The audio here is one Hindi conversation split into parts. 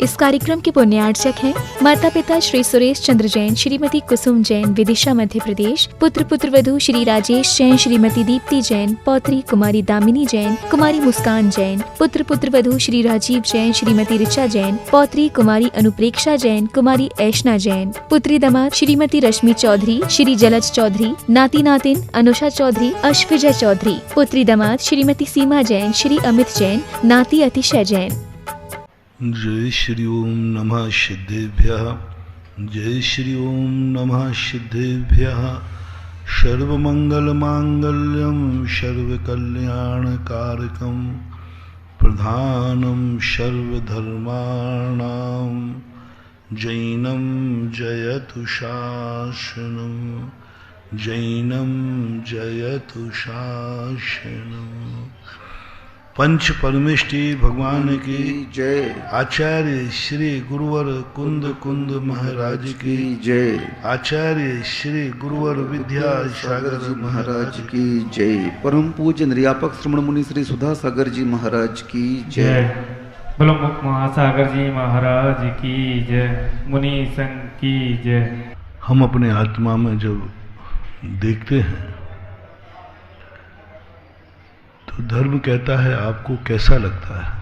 इस कार्यक्रम के पुण्यार्चक हैं माता पिता श्री सुरेश चंद्र जैन, श्रीमती कुसुम जैन, विदिशा मध्य प्रदेश। पुत्र पुत्रवधू श्री राजेश जैन, श्रीमती दीप्ति जैन, पौत्री कुमारी दामिनी जैन, कुमारी मुस्कान जैन। पुत्र पुत्रवधू श्री राजीव जैन, श्रीमती ऋचा जैन, पौत्री कुमारी अनुप्रेक्षा जैन, कुमारी ऐशना जैन। पुत्री दामाद श्रीमती रश्मि चौधरी, श्री जलज चौधरी, नाती नातिन अनुषा चौधरी, अश्विजय चौधरी। पुत्री दामाद श्रीमती सीमा जैन, श्री अमित जैन, नाती अतिशय जैन। जय श्री ओम नमः सिद्धेभ्यः। जय श्री ओम नमः सिद्धेभ्यः। सर्वमंगलमांगल्यं सर्वकल्याणकारकं प्रधानं सर्वधर्माणां जैनं जयतु शासनं, जैनं जयतु शासनं। पंच परमेष्टि भगवान की जय। आचार्य श्री गुरुवर कुंद कुंद महाराज की जय। आचार्य श्री गुरुवर विद्यासागर महाराज की जय। परम पूज्य निर्यापक श्रमण मुनि श्री सुधा सागर जी महाराज की जय। बोलो मुख महासागर जी महाराज की जय। मुनि संघ की जय। हम अपने आत्मा में जब देखते हैं तो धर्म कहता है आपको कैसा लगता है।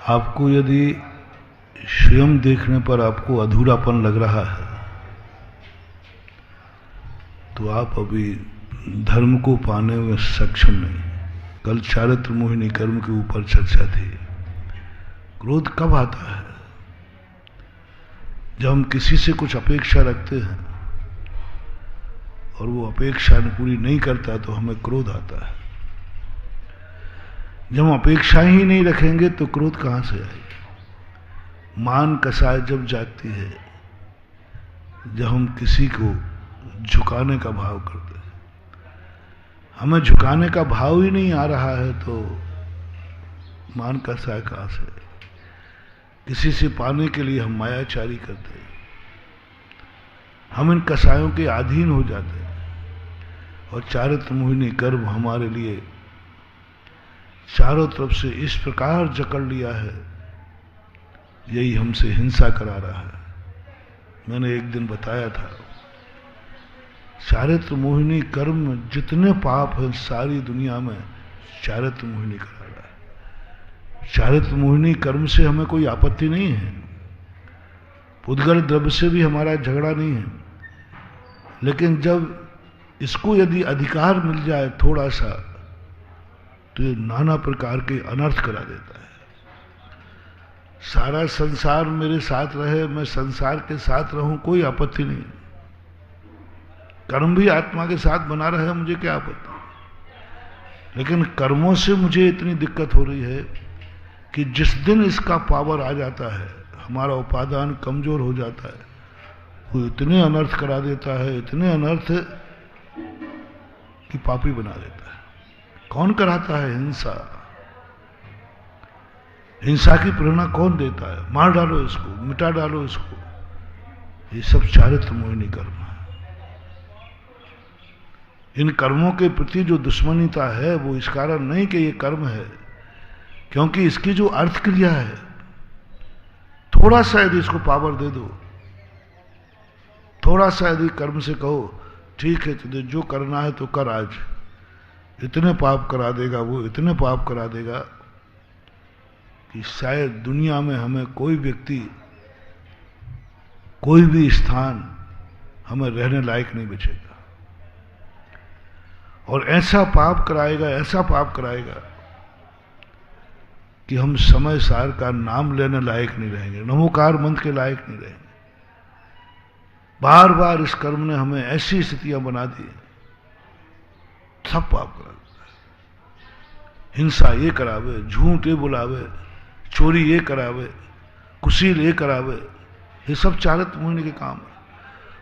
आपको यदि स्वयं देखने पर आपको अधूरापन लग रहा है तो आप अभी धर्म को पाने में सक्षम नहीं। कल चारित्र मोहिनी कर्म के ऊपर चर्चा थी। क्रोध कब आता है? जब हम किसी से कुछ अपेक्षा रखते हैं और वो अपेक्षा पूरी नहीं करता तो हमें क्रोध आता है। जब हम अपेक्षा ही नहीं रखेंगे तो क्रोध कहां से आएगी? मान कसाय जब जागती है जब हम किसी को झुकाने का भाव करते हैं। हमें झुकाने का भाव ही नहीं आ रहा है तो मान कसाय कहां से? किसी से पाने के लिए हम मायाचारी करते हैं। हम इन कसायों के अधीन हो जाते हैं और चारित्र मोहिनी कर्म हमारे लिए चारों तरफ से इस प्रकार जकड़ लिया है, यही हमसे हिंसा करा रहा है। मैंने एक दिन बताया था चारित्र मोहिनी कर्म जितने पाप हैं सारी दुनिया में चारित्र मोहिनी करा रहा है। चारित्र मोहिनी कर्म से हमें कोई आपत्ति नहीं है, उद्गल द्रव्य से भी हमारा झगड़ा नहीं है, लेकिन जब इसको यदि अधिकार मिल जाए थोड़ा सा तो ये नाना प्रकार के अनर्थ करा देता है। सारा संसार मेरे साथ रहे, मैं संसार के साथ रहूं, कोई आपत्ति नहीं। कर्म भी आत्मा के साथ बना रहे, मुझे क्या आपत्ति। लेकिन कर्मों से मुझे इतनी दिक्कत हो रही है कि जिस दिन इसका पावर आ जाता है, हमारा उपादान कमजोर हो जाता है, वो इतने अनर्थ करा देता है, इतने अनर्थ कि पापी बना देता है। कौन कराता है हिंसा? हिंसा की प्रेरणा कौन देता है? मार डालो इसको, मिटा डालो इसको। ये सब चारित्र मोहिनी कर्म है। इन कर्मों के प्रति जो दुश्मनीता है वो इस कारण नहीं कि ये कर्म है, क्योंकि इसकी जो अर्थ क्रिया है, थोड़ा सा यदि इसको पावर दे दो, थोड़ा सा यदि कर्म से कहो ठीक है तुझे जो करना है तो कर, आज इतने पाप करा देगा, वो इतने पाप करा देगा कि शायद दुनिया में हमें कोई व्यक्ति, कोई भी स्थान हमें रहने लायक नहीं बचेगा। और ऐसा पाप कराएगा, ऐसा पाप कराएगा कि हम समय सार का नाम लेने लायक नहीं रहेंगे, नमोकार मंत्र के लायक नहीं रहेंगे। बार बार इस कर्म ने हमें ऐसी स्थितियां बना दी, सब पाप करा देता है। हिंसा ये करावे, झूठ ये बुलावे, चोरी ये करावे, कुशील ये करावे, ये सब चारित्र मोहिनी के काम है।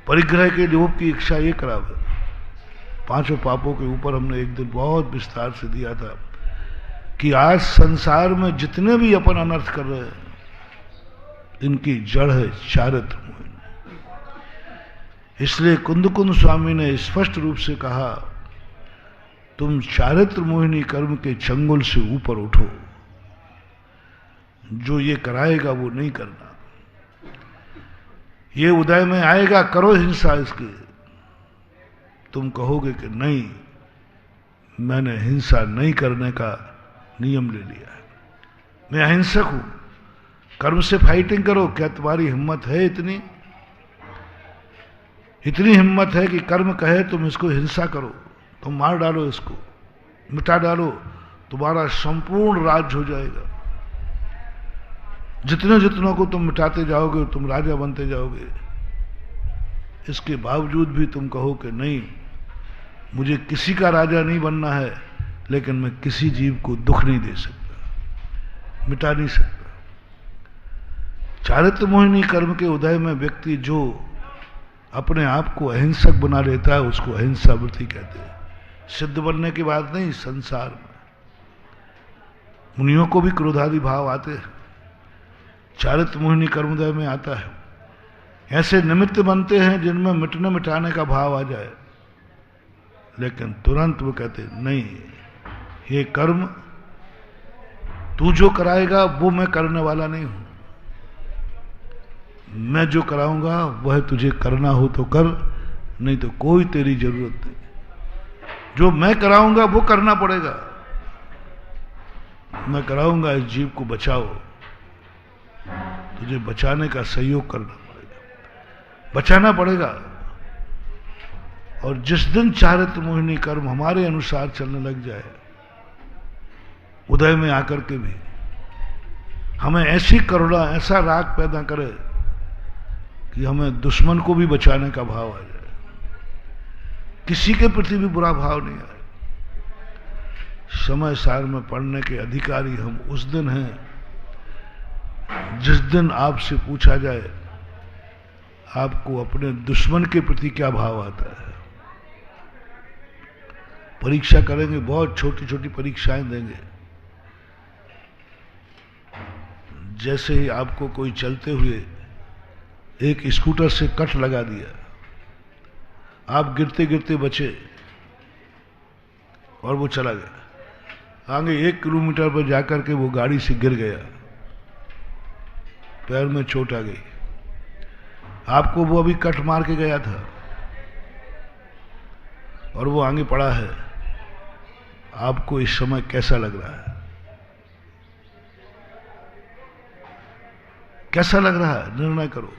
परिग्रह के लोभ की इच्छा ये करावे। पांचों पापों के ऊपर हमने एक दिन बहुत विस्तार से दिया था कि आज संसार में जितने भी अपन अनर्थ कर रहे हैं इनकी जड़ है चारित्र मोहिनी। इसलिए कुंद कुंद स्वामी ने स्पष्ट रूप से कहा, तुम चारित्र मोहिनी कर्म के चंगुल से ऊपर उठो। जो ये कराएगा वो नहीं करना। ये उदय में आएगा, करो हिंसा इसकी। तुम कहोगे कि नहीं, मैंने हिंसा नहीं करने का नियम ले लिया है, मैं अहिंसक हूं, कर्म से फाइटिंग करो। क्या तुम्हारी हिम्मत है इतनी? इतनी हिम्मत है कि कर्म कहे तुम इसको हिंसा करो, तुम मार डालो, इसको मिटा डालो, तुम्हारा संपूर्ण राज्य हो जाएगा। जितने जितनों को तुम मिटाते जाओगे तुम राजा बनते जाओगे। इसके बावजूद भी तुम कहो कि नहीं, मुझे किसी का राजा नहीं बनना है, लेकिन मैं किसी जीव को दुख नहीं दे सकता, मिटा नहीं सकता। चारित्र मोहिनी कर्म के उदय में व्यक्ति जो अपने आप को अहिंसक बना लेता है उसको अहिंसा वृत्ति कहते हैं। सिद्ध बनने की बात नहीं, संसार में मुनियों को भी क्रोधादि भाव आते हैं, चारित्र मोहिनी कर्मोदय में आता है। ऐसे निमित्त बनते हैं जिनमें मिटने मिटाने का भाव आ जाए, लेकिन तुरंत वो कहते नहीं, ये कर्म तू जो कराएगा वो मैं करने वाला नहीं हूं, मैं जो कराऊंगा वह तुझे करना हो तो कर, नहीं तो कोई तेरी जरूरत नहीं। जो मैं कराऊंगा वो करना पड़ेगा। मैं कराऊंगा इस जीव को बचाओ, तुझे बचाने का सहयोग करना पड़ेगा, बचाना पड़ेगा। और जिस दिन चारित्र मोहिनी कर्म हमारे अनुसार चलने लग जाए, उदय में आकर के भी हमें ऐसी करुणा, ऐसा राग पैदा करे कि हमें दुश्मन को भी बचाने का भाव आ जाए, किसी के प्रति भी बुरा भाव नहीं आए। समय सार में पढ़ने के अधिकारी हम उस दिन हैं जिस दिन आपसे पूछा जाए आपको अपने दुश्मन के प्रति क्या भाव आता है। परीक्षा करेंगे, बहुत छोटी छोटी परीक्षाएं देंगे। जैसे ही आपको कोई चलते हुए एक स्कूटर से कट लगा दिया, आप गिरते गिरते बचे और वो चला गया, आगे 1 किलोमीटर पर जाकर के वो गाड़ी से गिर गया, पैर में चोट आ गई, आपको वो अभी कट मार के गया था और वो आगे पड़ा है, आपको इस समय कैसा लग रहा है? कैसा लग रहा है? निर्णय करो।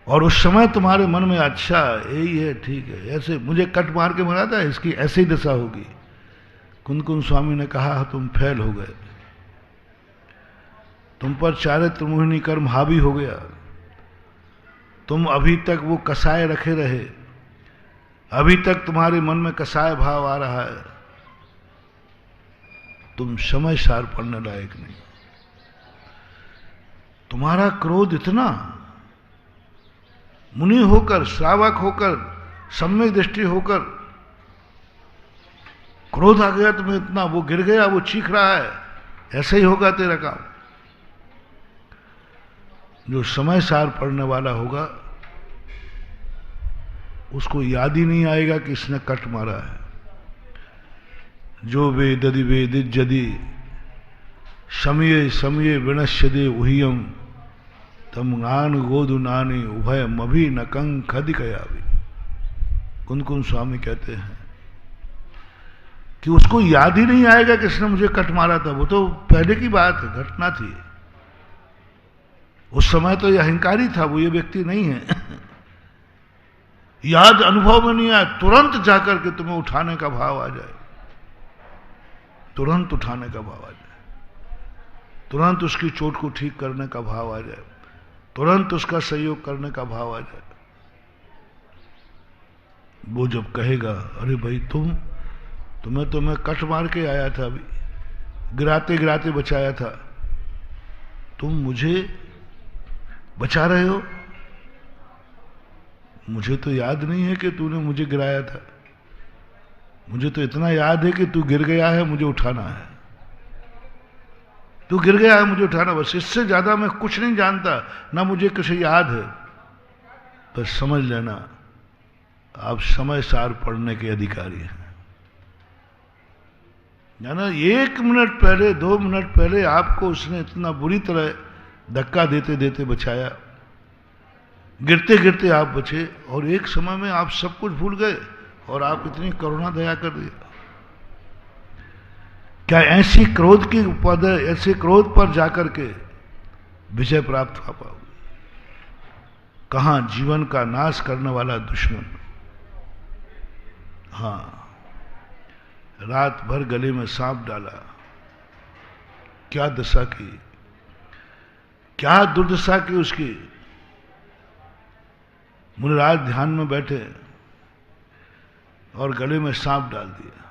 और उस समय तुम्हारे मन में अच्छा यही है, ठीक है, ऐसे मुझे कट मार के मरा था, इसकी ऐसी दशा होगी। कुंदकुंद स्वामी ने कहा तुम फेल हो गए, तुम पर चारित्र मोहिनी कर्म हावी हो गया, तुम अभी तक वो कसाय रखे रहे, अभी तक तुम्हारे मन में कसाय भाव आ रहा है, तुम समय सार पढ़ने लायक नहीं। तुम्हारा क्रोध इतना, मुनि होकर, श्रावक होकर, सम्यक दृष्टि होकर क्रोध आ गया तुम्हें इतना, वो गिर गया, वो चीख रहा है, ऐसे ही होगा तेरा काम। जो समय सार पढ़ने वाला होगा उसको याद ही नहीं आएगा कि इसने कट मारा है। जो वेददि वेदित यदि समये समये विनश्यदे उहियम तम ज्ञान गोदु नानी उभय मभी नकं खदि कयावी। कुंदकुंद स्वामी कहते हैं कि उसको याद ही नहीं आएगा कि इसने मुझे कट मारा था, वो तो पहले की बात है, घटना थी, उस समय तो ये अहंकारी था, वो ये व्यक्ति नहीं है। याद अनुभव में नहीं आया, तुरंत जाकर के तुम्हें उठाने का भाव आ जाए, तुरंत उठाने का भाव आ जाए, तुरंत उसकी चोट को ठीक करने का भाव आ जाए, तुरंत उसका सहयोग करने का भाव आ जाए। वो जब कहेगा अरे भाई तुम्हें तो मैं कट मार के आया था, अभी गिराते गिराते बचाया था, तुम मुझे बचा रहे हो, मुझे तो याद नहीं है कि तूने मुझे गिराया था, मुझे तो इतना याद है कि तू गिर गया है, मुझे उठाना है, तू गिर गया है, मुझे उठाना, बस इससे ज्यादा मैं कुछ नहीं जानता, ना मुझे कुछ याद है। बस समझ लेना आप समय सार पढ़ने के अधिकारी हैं। जाना 1 मिनट पहले 2 मिनट पहले आपको उसने इतना बुरी तरह धक्का देते देते बचाया, गिरते गिरते आप बचे, और एक समय में आप सब कुछ भूल गए और आप इतनी करुणा दया कर दिया। क्या ऐसी क्रोध की उपाधि, ऐसे क्रोध पर जाकर के विजय प्राप्त हो पाओगे? कहां जीवन का नाश करने वाला दुश्मन। हाँ, रात भर गले में सांप डाला, क्या दशा की, क्या दुर्दशा की उसकी। मुनिराज ध्यान में बैठे और गले में सांप डाल दिया,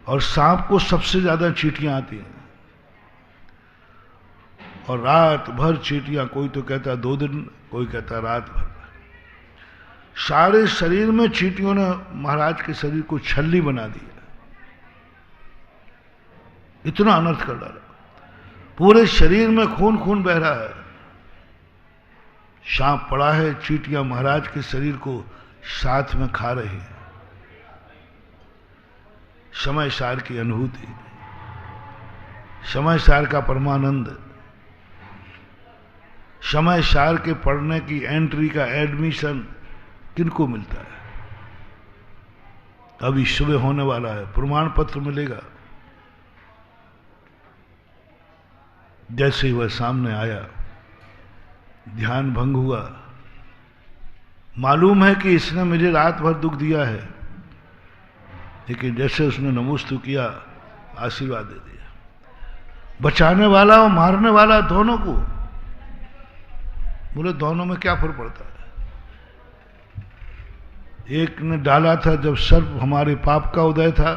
और सांप को सबसे ज्यादा चींटियां आती हैं, और रात भर चींटियां, कोई तो कहता 2 दिन, कोई कहता रात भर। सारे शरीर में चींटियों ने महाराज के शरीर को छल्ली बना दिया, इतना अनर्थ कर डाला। पूरे शरीर में खून खून बह रहा है, सांप पड़ा है, चींटियां महाराज के शरीर को साथ में खा रही हैं। समय सार की अनुभूति, समय सार का परमानंद, समय सार के पढ़ने की एंट्री का एडमिशन किनको मिलता है? अभी सुबह होने वाला है, प्रमाण पत्र मिलेगा। जैसे ही वह सामने आया, ध्यान भंग हुआ। मालूम है कि इसने मुझे रात भर दुख दिया है, लेकिन जैसे उसने नमोस्तु किया, आशीर्वाद दे दिया। बचाने वाला और मारने वाला दोनों को। बोले दोनों में क्या फर्क पड़ता है? एक ने डाला था जब सर्प हमारे पाप का उदय था,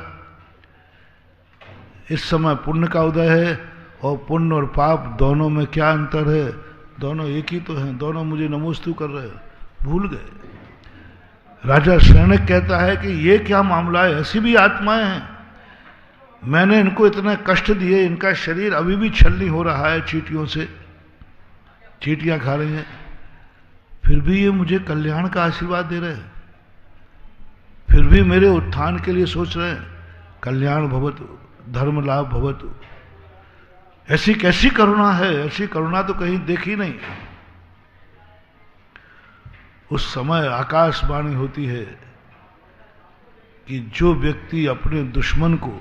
इस समय पुण्य का उदय है, और पुण्य और पाप दोनों में क्या अंतर है? दोनों एक ही तो हैं, दोनों मुझे नमोस्तु कर रहे हैं, भूल गए। राजा शरणक कहता है कि ये क्या मामला है, ऐसी भी आत्माएं हैं, मैंने इनको इतने कष्ट दिए, इनका शरीर अभी भी छलनी हो रहा है चींटियों से, चींटियां खा रही हैं, फिर भी ये मुझे कल्याण का आशीर्वाद दे रहे हैं, फिर भी मेरे उत्थान के लिए सोच रहे हैं, कल्याण भवतु, धर्म लाभ भवतु। ऐसी कैसी करुणा है? ऐसी करुणा तो कहीं देखी नहीं। उस समय आकाशवाणी होती है कि जो व्यक्ति अपने दुश्मन को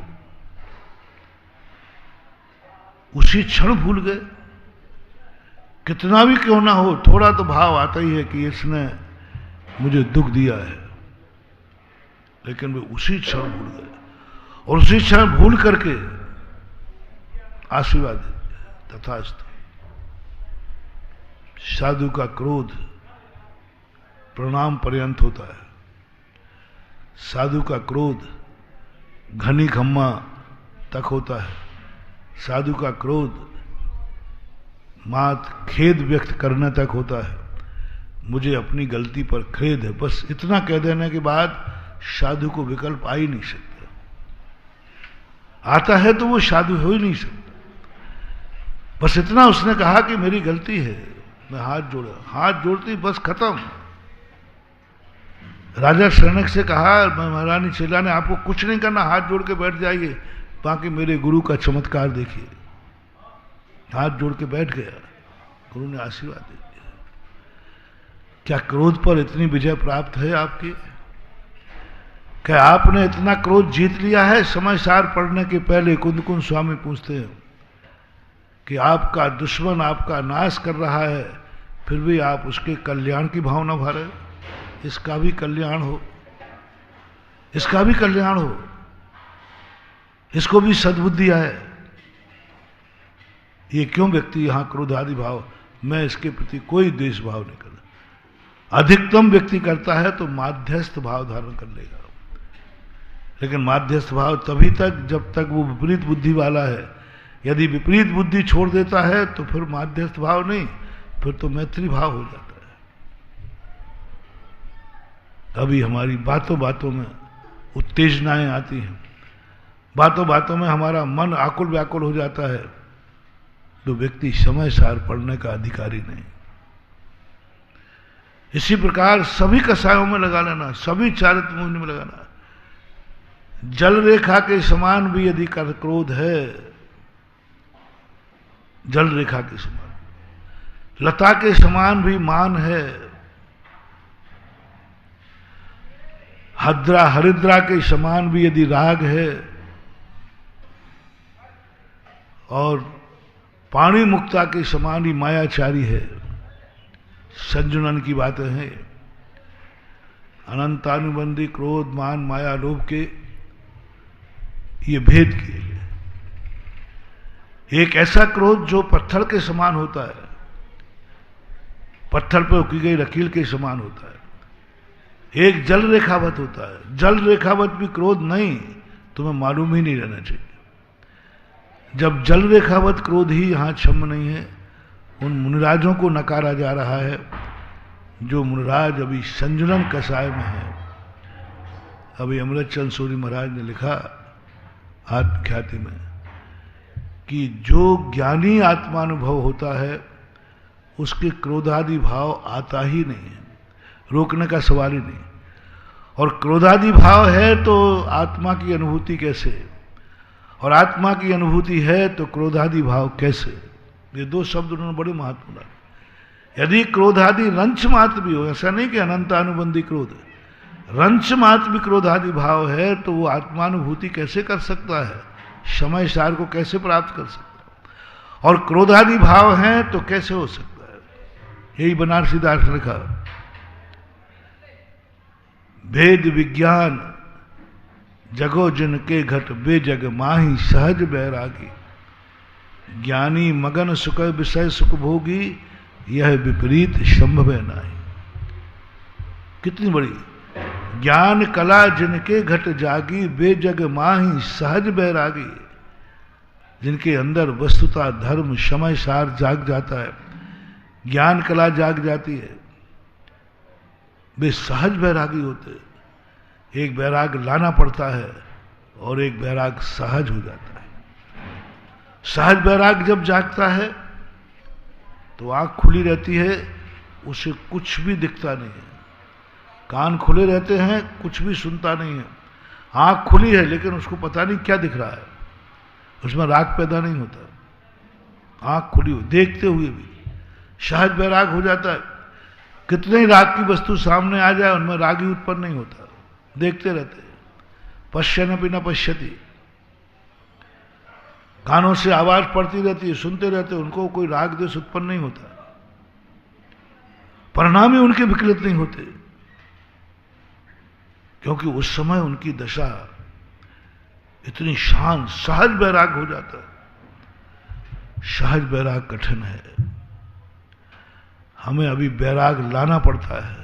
उसी क्षण भूल गए, कितना भी क्यों ना हो, थोड़ा तो भाव आता ही है कि इसने मुझे दुख दिया है, लेकिन वे उसी क्षण भूल गए, और उसी क्षण भूल करके आशीर्वाद देते, तथास्तु। साधु का क्रोध प्रणाम पर्यंत होता है, साधु का क्रोध घनी खम्मा तक होता है, साधु का क्रोध मात खेद व्यक्त करने तक होता है, मुझे अपनी गलती पर खेद है, बस इतना कह देने के बाद साधु को विकल्प आ ही नहीं सकता। आता है तो वो साधु हो ही नहीं सकता। बस इतना उसने कहा कि मेरी गलती है, मैं हाथ जोड़ा, हाथ जोड़ती बस खत्म। राजा शरणक से कहा, महारानी शैला ने आपको कुछ नहीं करना, हाथ जोड़ के बैठ जाइए, बाकी मेरे गुरु का चमत्कार देखिए। हाथ जोड़ के बैठ गया, गुरु ने आशीर्वाद दे दिया। क्या क्रोध पर इतनी विजय प्राप्त है आपकी? क्या आपने इतना क्रोध जीत लिया है? समय सार पढ़ने के पहले कुंद कुंद स्वामी पूछते हैं कि आपका दुश्मन आपका नाश कर रहा है, फिर भी आप उसके कल्याण की भावना भरे, इसका भी कल्याण हो, इसका भी कल्याण हो, इसको भी सद्बुद्धि आए। ये क्यों व्यक्ति यहां क्रोधादि भाव, मैं इसके प्रति कोई द्वेष भाव नहीं करता। अधिकतम व्यक्ति करता है तो माध्यस्थ भाव धारण कर लेगा, लेकिन माध्यस्थ भाव तभी तक जब तक वो विपरीत बुद्धि वाला है। यदि विपरीत बुद्धि छोड़ देता है तो फिर माध्यस्थ भाव नहीं, फिर तो मैत्री भाव हो जाता है। तभी हमारी बातों बातों में उत्तेजनाएं आती हैं, बातों बातों में हमारा मन आकुल व्याकुल हो जाता है, तो व्यक्ति समय सार पढ़ने का अधिकारी नहीं। इसी प्रकार सभी कसायों में लगा लेना, सभी चारित्र मुनि में लगाना। जल रेखा के समान भी यदि क्रोध है, जल रेखा के समान, लता के समान भी मान है, हरिद्रा के समान भी यदि राग है, और पाणी मुक्ता के समान ही मायाचारी है। संजुनन की बातें हैं, अनंतानुबंधी क्रोध मान माया लोभ के ये भेद किए गए। एक ऐसा क्रोध जो पत्थर के समान होता है, पत्थर पर उकी गई लकीर के समान होता है। एक जल रेखावत होता है। जल रेखावत भी क्रोध नहीं, तुम्हें मालूम ही नहीं रहना चाहिए। जब जल रेखावत क्रोध ही यहां क्षम नहीं है, उन मुनिराजों को नकारा जा रहा है जो मुनिराज अभी संजुलन कसाय में है। अभी अमृतचंद सूरी महाराज ने लिखा आत्मख्याति में कि जो ज्ञानी आत्मानुभव होता है उसके क्रोधादि भाव आता ही नहीं है, रोकने का सवाल ही नहीं। और क्रोधादि भाव है तो आत्मा की अनुभूति कैसे, और आत्मा की अनुभूति है तो क्रोधादि भाव कैसे? ये दो शब्द उन्होंने बड़े महत्वपूर्ण डाले। यदि क्रोधादि रंच मात्र भी हो, ऐसा नहीं कि अनंतानुबंधी क्रोध है, रंच मात्र भी क्रोधादि भाव है तो वो आत्मानुभूति कैसे कर सकता है, समय सार को कैसे प्राप्त कर सकता है? और क्रोधादि भाव हैं तो कैसे हो सकता है? यही बनारसी दास ने लिखा, भेद विज्ञान जगो जिन के घट बेजग माही सहज बैरागी, ज्ञानी मगन सुख विषय सुख भोगी, यह विपरीत संभव नहीं। कितनी बड़ी ज्ञान कला जिनके घट जागी, बेजग माही सहज बैरागी, जिनके अंदर वस्तुता धर्म समय सार जाग जाता है, ज्ञान कला जाग जाती है, वे सहज बैरागी होते। एक बैराग लाना पड़ता है और एक बैराग सहज हो जाता है। सहज बैराग जब जागता है तो आंख खुली रहती है, उसे कुछ भी दिखता नहीं है, कान खुले रहते हैं, कुछ भी सुनता नहीं है, आंख खुली है लेकिन उसको पता नहीं क्या दिख रहा है, उसमें राग पैदा नहीं होता। आंख खुली हो देखते हुए भी सहज बैराग हो जाता है। कितने ही राग की वस्तु सामने आ जाए उनमें राग ही उत्पन्न नहीं होता, देखते रहते हैं। पश्यन्नपि न पश्यति, कानों से आवाज पड़ती रहती है, सुनते रहते हैं, उनको कोई राग देश उत्पन्न नहीं होता, परिणाम ही उनके विकलित नहीं होते, क्योंकि उस समय उनकी दशा इतनी शांत सहज बैराग हो जाता है। सहज बैराग कठिन है, हमें अभी बैराग लाना पड़ता है।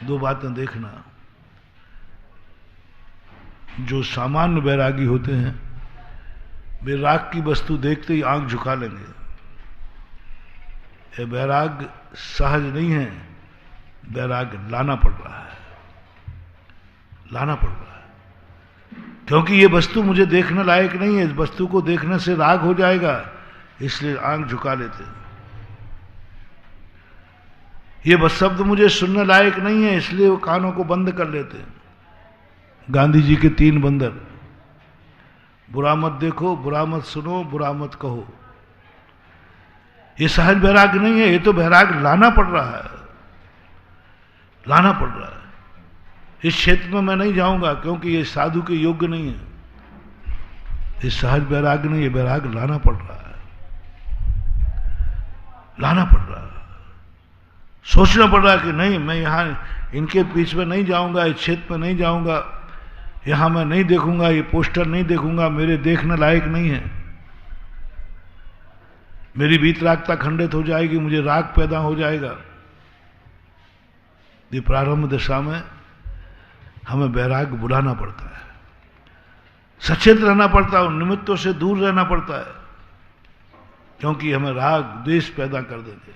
दो बातें देखना, जो सामान्य बैरागी होते हैं वे राग की वस्तु देखते ही आंख झुका लेंगे। ये बैराग सहज नहीं है, बैराग लाना पड़ रहा है, लाना पड़ रहा है, क्योंकि ये वस्तु मुझे देखने लायक नहीं है, इस वस्तु को देखने से राग हो जाएगा, इसलिए आंख झुका लेते हैं। ये बस शब्द मुझे सुनने लायक नहीं है, इसलिए वो कानों को बंद कर लेते हैं। गांधी जी के 3 बंदर, बुरा मत देखो, बुरा मत सुनो, बुरा मत कहो। ये सहज बैराग नहीं है, ये तो बैराग लाना पड़ रहा है, लाना पड़ रहा है। इस क्षेत्र में मैं नहीं जाऊंगा क्योंकि ये साधु के योग्य नहीं है। ये सहज बैराग नहीं, ये बैराग लाना पड़ रहा है, लाना पड़ रहा है। सोचना पड़ रहा है कि नहीं, मैं यहां इनके बीच में नहीं जाऊंगा, इस क्षेत्र में नहीं जाऊंगा, यहां मैं नहीं देखूंगा, ये पोस्टर नहीं देखूंगा, मेरे देखने लायक नहीं है, मेरी वीतरागता खंडित हो जाएगी, मुझे राग पैदा हो जाएगा। ये प्रारंभ दशा में हमें बैराग बुलाना पड़ता है, सचेत रहना पड़ता है, उन निमित्तों से दूर रहना पड़ता है, क्योंकि हमें राग द्वेष पैदा कर देते।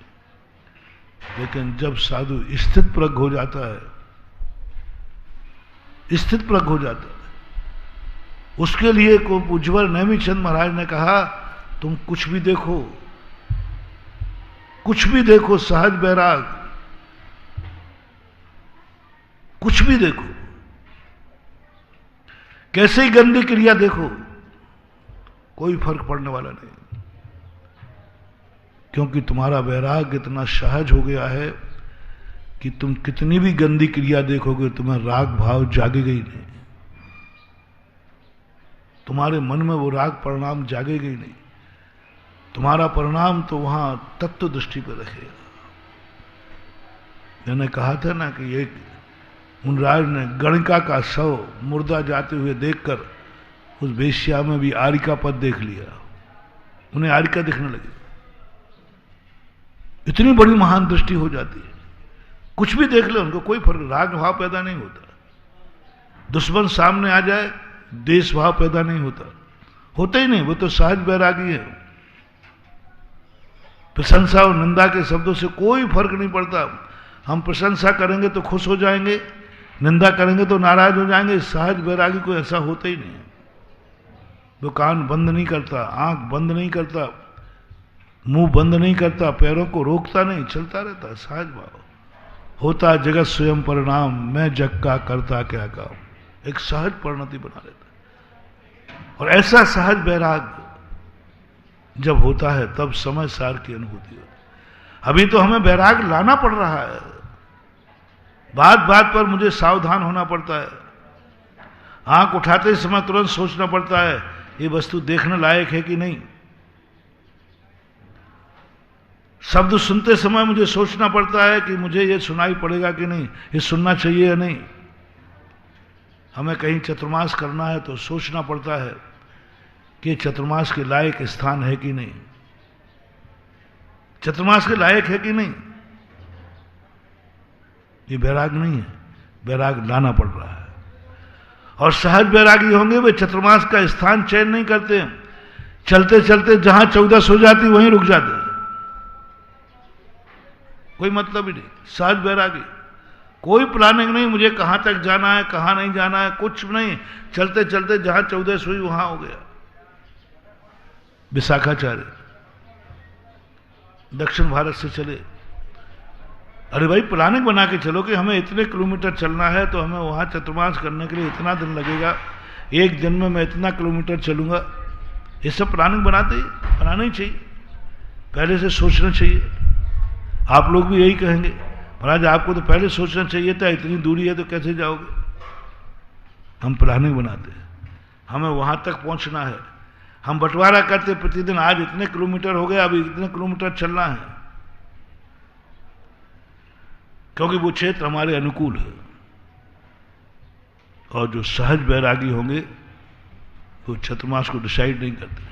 लेकिन जब साधु स्थित प्रज्ञ हो जाता है, स्थित प्रज्ञ हो जाता है, उसके लिए को उज्ज्वल नेमिचंद महाराज ने कहा, तुम कुछ भी देखो, कुछ भी देखो, सहज बैराग, कुछ भी देखो, कैसे ही गंदी क्रिया देखो, कोई फर्क पड़ने वाला नहीं, क्योंकि तुम्हारा वैराग्य इतना सहज हो गया है कि तुम कितनी भी गंदी क्रिया देखोगे तुम्हें राग भाव जागेगा ही नहीं, तुम्हारे मन में वो राग परिणाम जागेगा ही नहीं। तुम्हारा परिणाम तो वहां तत्व दृष्टि पर रखेगा। मैंने कहा था ना कि एक मुनराज ने गणिका का शव मुर्दा जाते हुए देखकर उस वेश्या में भी आरिका पद देख लिया, उन्हें आरिका दिखने लगी। इतनी बड़ी महान दृष्टि हो जाती है, कुछ भी देख ले उनको कोई फर्क, राग भाव पैदा नहीं होता। दुश्मन सामने आ जाए देश भाव पैदा नहीं होता ही नहीं, वो तो सहज वैरागी है। प्रशंसा और निंदा के शब्दों से कोई फर्क नहीं पड़ता। हम प्रशंसा करेंगे तो खुश हो जाएंगे, निंदा करेंगे तो नाराज हो जाएंगे। सहज वैरागी को ऐसा होता ही नहीं। वो कान बंद नहीं करता, आंख बंद नहीं करता, मुंह बंद नहीं करता, पैरों को रोकता नहीं, चलता रहता। सहज भाव होता जगत स्वयं परिणाम, मैं जग का करता क्या काम, एक सहज परिणति बना लेता। और ऐसा सहज वैराग जब होता है तब समय सार की अनुभूति होती है। अभी तो हमें वैराग लाना पड़ रहा है, बात बात पर मुझे सावधान होना पड़ता है। आंख उठाते समय तुरंत सोचना पड़ता है ये वस्तु देखने लायक है कि नहीं। शब्द सुनते समय मुझे सोचना पड़ता है कि मुझे ये सुनाई पड़ेगा कि नहीं, ये सुनना चाहिए या नहीं। हमें कहीं चतुर्मास करना है तो सोचना पड़ता है कि चतुर्मास के लायक स्थान है कि नहीं, चतुर्मास के लायक है कि नहीं। ये वैराग नहीं है, वैराग लाना पड़ रहा है। और सहज वैरागी होंगे वे चतुर्मास का स्थान चयन नहीं करते, चलते चलते जहां 14 हो जाती वहीं रुक जाते, कोई मतलब ही नहीं। सहज वैरागी, कोई प्लानिंग नहीं, मुझे कहां तक जाना है कहां नहीं जाना है, कुछ नहीं, चलते चलते जहां 14 हुई वहां हो गया। विशाखाचार्य दक्षिण भारत से चले, अरे भाई प्लानिंग बना के चलो कि हमें इतने किलोमीटर चलना है तो हमें वहां चतुर्मास करने के लिए इतना दिन लगेगा, एक दिन में मैं इतना किलोमीटर चलूंगा। ये सब प्लानिंग बनाना ही चाहिए, पहले से सोचना चाहिए। आप लोग भी यही कहेंगे महाराज आपको तो पहले सोचना चाहिए था, इतनी दूरी है तो कैसे जाओगे। हम प्लानिंग बनाते हैं, हमें वहां तक पहुंचना है, हम बंटवारा करते प्रतिदिन, आज इतने किलोमीटर हो गया, अभी इतने किलोमीटर चलना है, क्योंकि वो क्षेत्र हमारे अनुकूल है। और जो सहज वैरागी होंगे वो चतुर्मास को डिसाइड नहीं करते,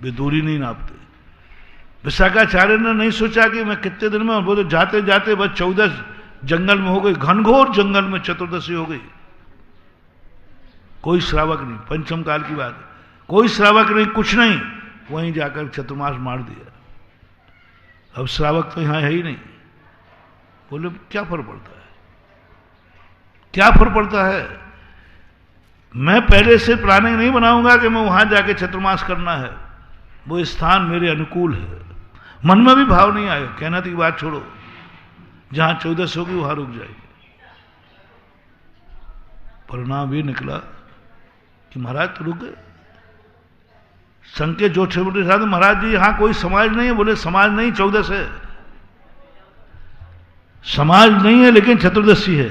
वे दूरी नहीं नापते। विशाखाचार्य ने नहीं सोचा कि मैं कितने दिन में, वो तो जाते जाते बस 14 जंगल में हो गई, घनघोर जंगल में चतुर्दशी हो गई। कोई श्रावक नहीं, पंचम काल की बात है, कोई श्रावक नहीं, कुछ नहीं, वहीं जाकर चतुर्मास मार दिया। अब श्रावक तो यहां है ही नहीं। बोले क्या फर्क पड़ता है, क्या फर्क पड़ता है। मैं पहले से प्लानिंग नहीं बनाऊंगा कि मैं वहां जाके चतुर्मास करना है, वो स्थान मेरे अनुकूल है। मन में भी भाव नहीं आएगा, कहना की बात छोड़ो, जहां 14 होगी वहां रुक जाएगी। परिणाम ये निकला कि महाराज तो रुक गए। संकेत जो छोटे साहब, महाराज जी यहां कोई समाज नहीं है। बोले समाज नहीं, 14 है, समाज नहीं है लेकिन चतुर्दशी है।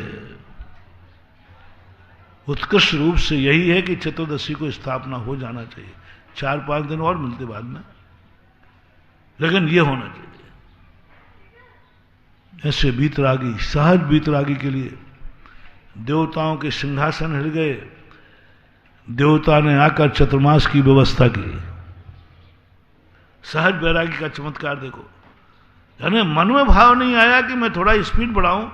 उत्कृष्ट रूप से यही है कि चतुर्दशी को स्थापना हो जाना चाहिए। 4-5 दिन और मिलते बाद में, लेकिन ये होना चाहिए। ऐसे बीतरागी, सहज बीतरागी के लिए देवताओं के सिंहासन हिल गए। देवता ने आकर चतुर्मास की व्यवस्था की। सहज वैरागी का चमत्कार देखो, यानी मन में भाव नहीं आया कि मैं थोड़ा स्पीड बढ़ाऊं,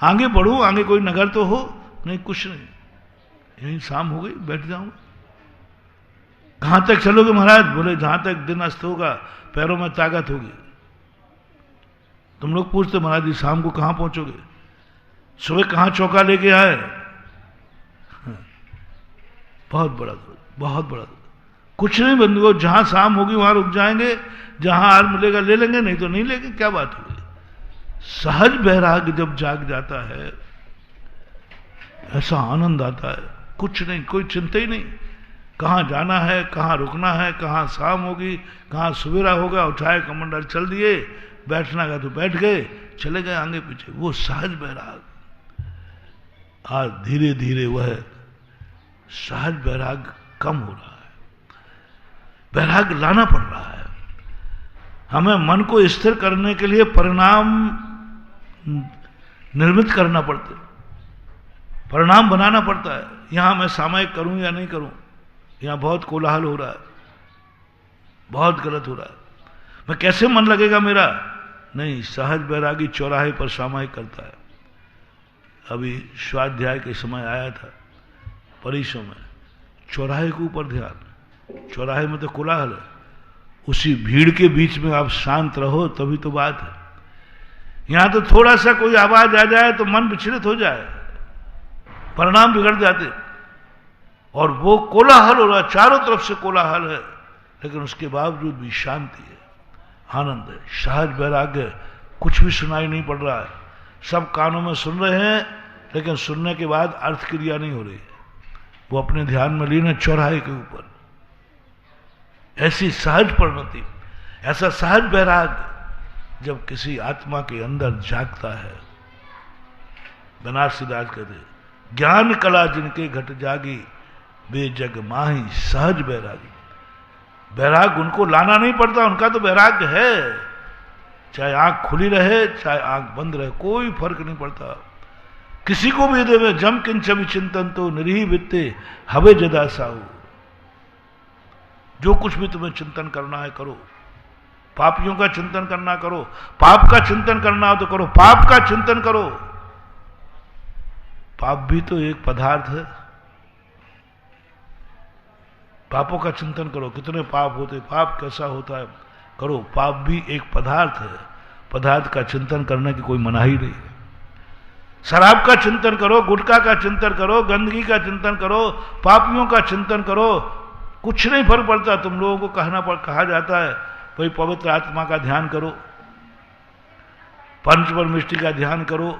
आगे बढ़ूं, आगे कोई नगर तो हो नहीं, कुछ नहीं, यही शाम हो गई, बैठ जाऊंगा। कहां तक चलोगे महाराज। बोले जहां तक दिन अस्त होगा, पैरों में ताकत होगी। तुम लोग पूछते महाराज जी शाम को कहां पहुंचोगे, सुबह कहां चौका लेके आए। बहुत बड़ा कुछ नहीं बंधुओं, जहां शाम होगी वहां रुक जाएंगे, जहां हार मिलेगा ले लेंगे, नहीं तो नहीं लेंगे, क्या बात होगी। सहज वैराग जब जाग जाता है ऐसा आनंद आता है, कुछ नहीं, कोई चिंता ही नहीं। कहाँ जाना है, कहाँ रुकना है, कहाँ शाम होगी, कहाँ सवेरा होगा, उठाए कमंडल चल दिए, बैठना का तो बैठ गए, चले गए आगे पीछे। वो सहज बैराग। आज धीरे धीरे वह सहज बैराग कम हो रहा है, बैराग लाना पड़ रहा है। हमें मन को स्थिर करने के लिए परिणाम निर्मित करना पड़ता है, परिणाम बनाना पड़ता है। यहां मैं सामयिक करूं या नहीं करूं, यहां बहुत कोलाहल हो रहा है, बहुत गलत हो रहा है, मैं कैसे मन लगेगा मेरा? नहीं, सहज बैरागी चौराहे पर सामयिक करता है। अभी स्वाध्याय के समय आया था परिसर में, चौराहे के ऊपर ध्यान, चौराहे में तो कोलाहल है, उसी भीड़ के बीच में आप शांत रहो तभी तो बात है। यहां तो थोड़ा सा कोई आवाज आ जाए तो मन विचलित हो जाए, परिणाम बिगड़ जाते। और वो कोलाहल हो रहा, चारों तरफ से कोलाहल है, लेकिन उसके बावजूद भी शांति है, आनंद है, सहज वैराग्य, कुछ भी सुनाई नहीं पड़ रहा है, सब कानों में सुन रहे हैं, लेकिन सुनने के बाद अर्थ क्रिया नहीं हो रही है, वो अपने ध्यान में लीन है चौराहे के ऊपर। ऐसी सहज परिणति, ऐसा सहज वैराग जब किसी आत्मा के अंदर जागता है, बनारसी दास कहते हैं, ज्ञान कला जिनके घट जागी, वे जग माही सहज बैरागी। बैराग उनको लाना नहीं पड़ता, उनका तो बैराग है, चाहे आंख खुली रहे चाहे आंख बंद रहे, कोई फर्क नहीं पड़ता। किसी को भी देवे जम किंच विचिंतन तो निरीह वित्ते हवे जदा साहू। जो कुछ भी तुम्हें चिंतन करना है करो, पापियों का चिंतन करना करो, पाप का चिंतन करना हो तो करो, पाप का चिंतन करो। पाप भी तो एक पदार्थ है, पापों का चिंतन करो, कितने पाप होते, पाप कैसा होता है करो, पाप भी एक पदार्थ है, पदार्थ का चिंतन करने की कोई मनाही नहीं है। शराब का चिंतन करो, गुटखा का चिंतन करो, गंदगी का चिंतन करो, पापियों का चिंतन करो, कुछ नहीं फर्क पड़ता। तुम लोगों को कहा जाता है भाई पवित्र आत्मा का ध्यान करो, पंच परमिष्टि का ध्यान करो,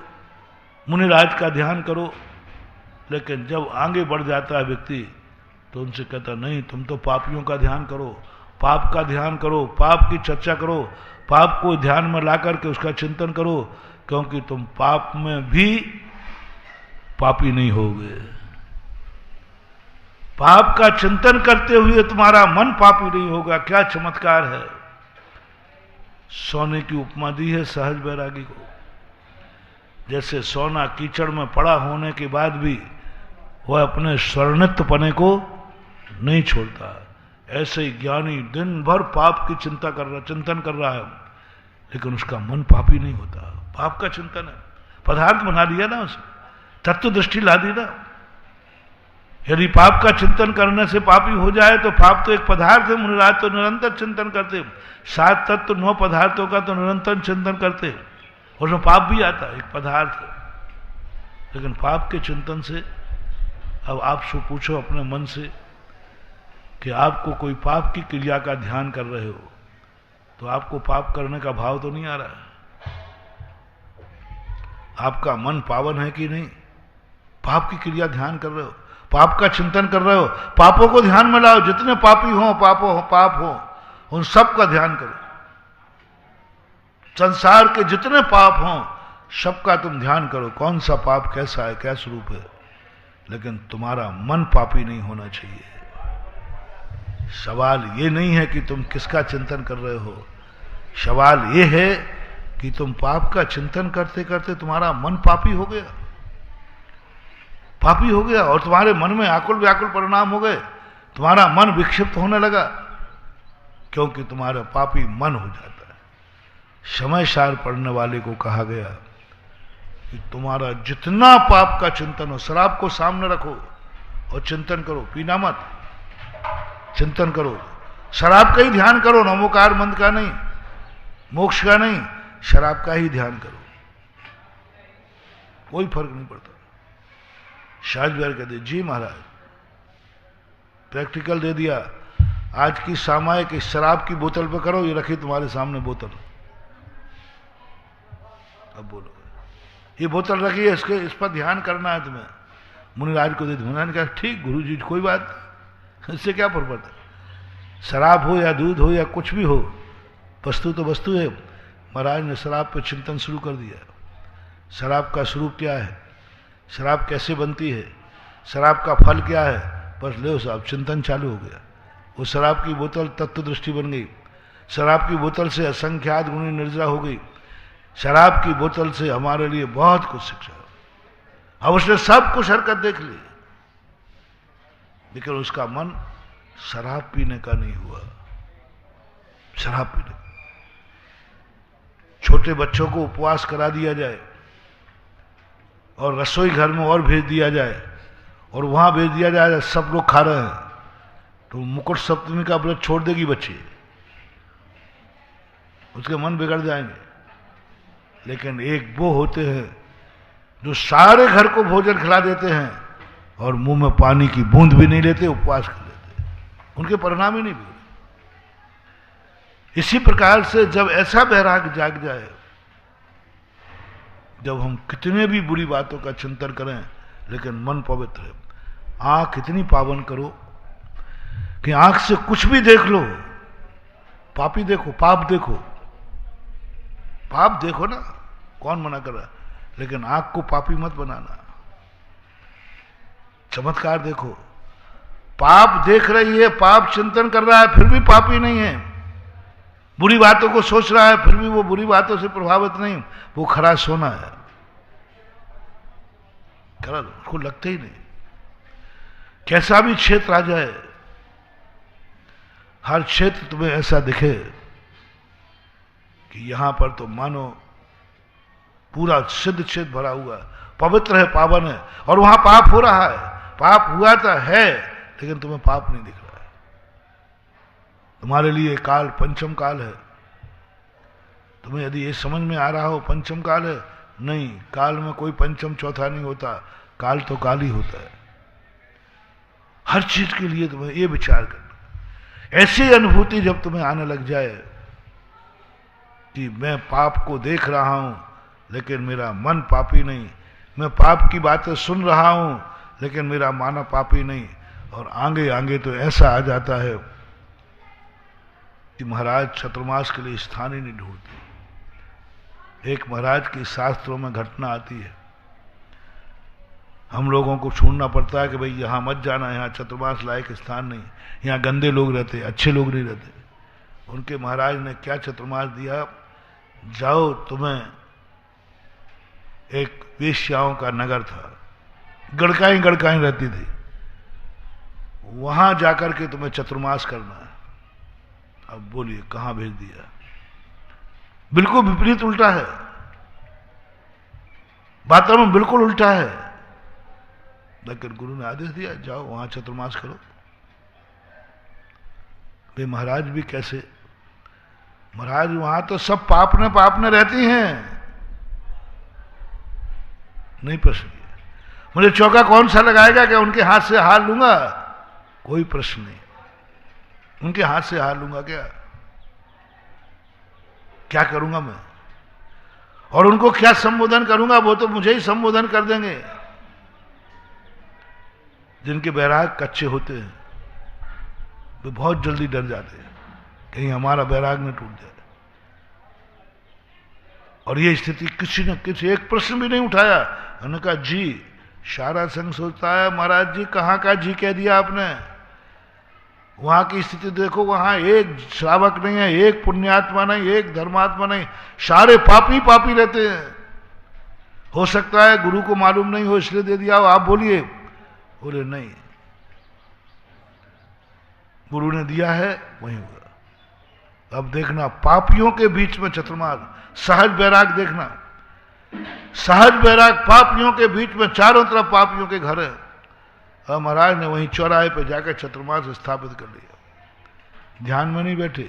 मुनिराज का ध्यान करो, लेकिन जब आगे बढ़ जाता है व्यक्ति तो उनसे कहता नहीं, तुम तो पापियों का ध्यान करो, पाप का ध्यान करो, पाप की चर्चा करो, पाप को ध्यान में ला करके उसका चिंतन करो, क्योंकि तुम पाप में भी पापी नहीं होगे। पाप का चिंतन करते हुए तुम्हारा मन पापी नहीं होगा। क्या चमत्कार है! सोने की उपमा दी है सहज बैरागी को। जैसे सोना कीचड़ में पड़ा होने के बाद भी वह अपने स्वर्णित पने को नहीं छोड़ता, ऐसे ही ज्ञानी दिन भर पाप की चिंतन कर रहा है, लेकिन उसका मन पापी नहीं होता। पाप का चिंतन है, पदार्थ बना दिया ना उसने, तत्व दृष्टि ला दी ना। यदि पाप का चिंतन करने से पापी हो जाए तो पाप तो एक पदार्थ है, मुनिराज तो निरंतर चिंतन करते, 7 तत्व 9 पदार्थों का तो निरंतर चिंतन करते, उसमें पाप भी आता है, एक पदार्थ है। लेकिन पाप के चिंतन से, अब आप सो पूछो अपने मन से कि आपको कोई पाप की क्रिया का ध्यान कर रहे हो तो आपको पाप करने का भाव तो नहीं आ रहा है? आपका मन पावन है कि नहीं? पाप की क्रिया ध्यान कर रहे हो, पाप का चिंतन कर रहे हो, पापों को ध्यान में लाओ, जितने पापी हो, पाप हो, उन सब का ध्यान करो। संसार के जितने पाप हों सबका तुम ध्यान करो, कौन सा पाप कैसा है, क्या स्वरूप है, लेकिन तुम्हारा मन पापी नहीं होना चाहिए। सवाल ये नहीं है कि तुम किसका चिंतन कर रहे हो, सवाल ये है कि तुम पाप का चिंतन करते करते तुम्हारा मन पापी हो गया, पापी हो गया, और तुम्हारे मन में आकुल व्याकुल परिणाम हो गए, तुम्हारा मन विक्षिप्त होने लगा, क्योंकि तुम्हारा पापी मन हो जाता है। समय सार पढ़ने वाले को कहा गया कि तुम्हारा जितना पाप का चिंतन हो, शराब को सामने रखो और चिंतन करो, पीना मत, चिंतन करो, शराब का ही ध्यान करो, नमोकार मंत्र का नहीं, मोक्ष का नहीं, शराब का ही ध्यान करो, कोई फर्क नहीं पड़ता। शाहज बिहार कहते जी महाराज, प्रैक्टिकल दे दिया, आज की सामायिक इस शराब की बोतल पे करो, ये रखी तुम्हारे सामने बोतल, अब बोलो ये बोतल रखी है, इस पर ध्यान करना है तुम्हें, मुनिराज को दे दी। मुनिराज ने कहा ठीक गुरु जी कोई बात नहीं, इससे क्या फर्क पड़ता है, शराब हो या दूध हो या कुछ भी हो, वस्तु तो वस्तु है। महाराज ने शराब पर चिंतन शुरू कर दिया। शराब का स्वरूप क्या है, शराब कैसे बनती है, शराब का फल क्या है, बस ले साहब चिंतन चालू हो गया। वो शराब की बोतल तत्व दृष्टि बन गई, शराब की बोतल से असंख्यात गुणी निर्जरा हो गई, शराब की बोतल से हमारे लिए बहुत कुछ शिक्षा। अब उसने सब कुछ हरकत देख ली, लेकिन उसका मन शराब पीने का नहीं हुआ। शराब पीने का, छोटे बच्चों को उपवास करा दिया जाए और रसोई घर में और भेज दिया जाए और वहां भेज दिया जाए सब लोग खा रहे हैं, तो मुकुट सप्तमी का व्रत छोड़ देगी बच्ची, उसके मन बिगड़ जाएंगे। लेकिन एक वो होते हैं जो सारे घर को भोजन खिला देते हैं और मुंह में पानी की बूंद भी नहीं लेते, उपवास कर लेते, उनके परिणाम ही नहीं बिगड़े। इसी प्रकार से जब ऐसा वैराग जाग जाए, जब हम कितने भी बुरी बातों का चिंतन करें लेकिन मन पवित्र है, आंख इतनी पावन करो कि आंख से कुछ भी देख लो, पापी देखो, पाप देखो, पाप देखो ना, कौन मना कर रहा है, लेकिन आंख को पापी मत बनाना। चमत्कार देखो, पाप देख रही है, पाप चिंतन कर रहा है, फिर भी पापी नहीं है, बुरी बातों को सोच रहा है, फिर भी वो बुरी बातों से प्रभावित नहीं, वो खरा सोना है, खरा उसको लगते ही नहीं। कैसा भी क्षेत्र आ जाए, हर क्षेत्र तुम्हें ऐसा दिखे कि यहां पर तो मानो पूरा सिद्ध क्षेत्र भरा हुआ है, पवित्र है, पावन है, और वहां पाप हो रहा है, पाप हुआ तो है लेकिन तुम्हें पाप नहीं दिख रहा है। तुम्हारे लिए काल पंचम काल है, तुम्हें यदि ये समझ में आ रहा हो पंचम काल है, नहीं, काल में कोई पंचम चौथा नहीं होता, काल तो काल ही होता है। हर चीज के लिए तुम्हें ये विचार करना। ऐसी अनुभूति जब तुम्हें आने लग जाए कि मैं पाप को देख रहा हूं लेकिन मेरा मन पापी नहीं, मैं पाप की बातें सुन रहा हूं लेकिन मेरा मानव पापी नहीं, और आगे आगे तो ऐसा आ जाता है कि महाराज चतुर्मास के लिए स्थान ही नहीं ढूंढते। एक महाराज की शास्त्रों में घटना आती है, हम लोगों को छोड़ना पड़ता है कि भाई यहां मत जाना, यहां चतुर्मास लायक स्थान नहीं, यहां गंदे लोग रहते, अच्छे लोग नहीं रहते। उनके महाराज ने क्या चतुर्मास दिया, जाओ, तुम्हें एक वेश्याओं का नगर था, गड़काई गड़काई रहती थी, वहां जाकर के तुम्हें चतुर्मास करना है। अब बोलिए कहां भेज दिया, बिल्कुल विपरीत उल्टा है, वातावरण बिल्कुल उल्टा है, लेकिन गुरु ने आदेश दिया जाओ वहां चतुर्मास करो। वे महाराज भी कैसे, महाराज वहां तो सब पाप ने रहती हैं, नहीं प्रश्न किया, मुझे चौका कौन सा लगाएगा कि उनके हाथ से हार लूंगा, कोई प्रश्न नहीं, उनके हाथ से हार लूंगा क्या करूंगा मैं, और उनको क्या संबोधन करूंगा, वो तो मुझे ही संबोधन कर देंगे। जिनके बैराग कच्चे होते हैं वे बहुत जल्दी डर जाते हैं कहीं हमारा बैराग न टूट जाए, और ये स्थिति किसी न किसी एक प्रश्न भी नहीं उठाया। उन्होंने कहा जी, सारा संघ सोचता है महाराज जी कहाँ का जी कह दिया आपने, वहां की स्थिति देखो, वहां एक श्रावक नहीं है, एक पुण्यात्मा नहीं, एक धर्मात्मा नहीं, सारे पापी पापी रहते हैं। हो सकता है गुरु को मालूम नहीं हो इसलिए दे दिया हो, आप बोलिए। बोले नहीं, गुरु ने दिया है वही हुआ। अब देखना पापियों के बीच में चतुर्मास, सहज बैराग देखना, सहज बैराग पापियों के बीच में, चारों तरफ पापियों के घर है। अब महाराज ने वहीं चौराहे पे जाकर चतुर्मास स्थापित कर लिया। ध्यान में नहीं बैठे,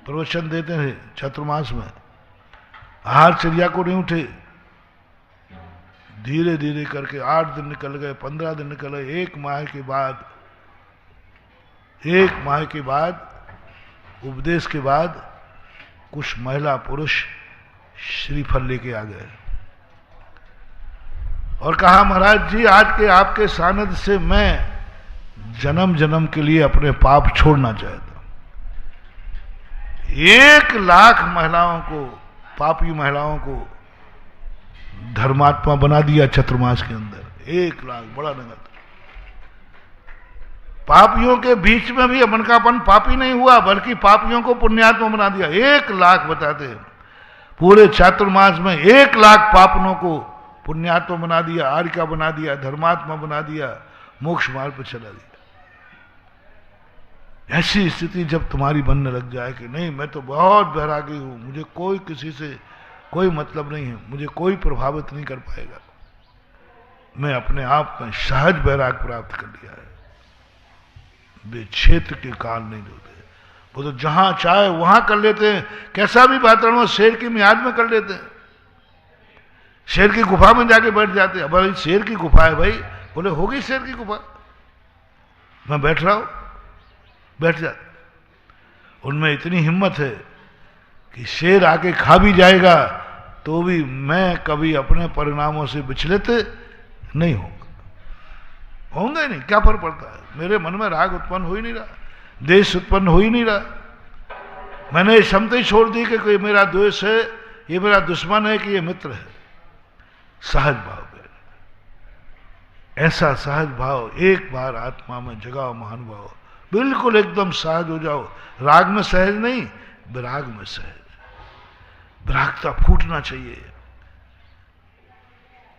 प्रवचन देते थे चतुर्मास में, आहार चर्या को नहीं उठे। धीरे धीरे करके 8 दिन निकल गए, 15 दिन निकल गए, 1 माह के बाद उपदेश के बाद कुछ महिला पुरुष श्रीफल लेके आ गए। और कहा महाराज जी आज के आपके सानिध्य से मैं जन्म जन्म के लिए अपने पाप छोड़ना चाहता हूं। 1 लाख महिलाओं को, पापी महिलाओं को धर्मात्मा बना दिया चतुर्मास के अंदर। 1 लाख, बड़ा नगर। पापियों के बीच में भी मनकापन पापी नहीं हुआ, बल्कि पापियों को पुण्यात्मा बना दिया। 1 लाख बताते हैं, पूरे चातुर्मास में 1 लाख पापनों को पुण्यात्मा बना दिया, आर्य बना दिया, धर्मात्मा बना दिया, मोक्ष मार्ग पर चला दिया। ऐसी स्थिति जब तुम्हारी बनने लग जाए कि नहीं मैं तो बहुत बैरागी हूं, मुझे कोई किसी से कोई मतलब नहीं है, मुझे कोई प्रभावित नहीं कर पाएगा, मैं अपने आप में सहज बैराग प्राप्त कर लिया है। वे क्षेत्र के काल नहीं होते, वो तो जहां चाहे वहां कर लेते हैं। कैसा भी वातावरण हो, शेर की मियाद में कर लेते हैं, शेर की गुफा में जाके बैठ जाते हैं। भाई शेर की गुफा है भाई, बोले होगी शेर की गुफा, मैं बैठ रहा हूं, बैठ जाते। उनमें इतनी हिम्मत है कि शेर आके खा भी जाएगा तो भी मैं कभी अपने परिणामों से विचलित नहीं होंगे नहीं, क्या फर्क पड़ता है। मेरे मन में राग उत्पन्न हो ही नहीं रहा, देश उत्पन्न हो ही नहीं रहा। मैंने ये क्षमता ही छोड़ दी कि कोई मेरा द्वेष है, ये मेरा दुश्मन है कि ये मित्र है। सहज भाव है, ऐसा सहज भाव एक बार आत्मा में जगाओ महानुभाव, बिल्कुल एकदम सहज हो जाओ। राग में सहज नहीं, विराग में सहज। विरागता फूटना चाहिए,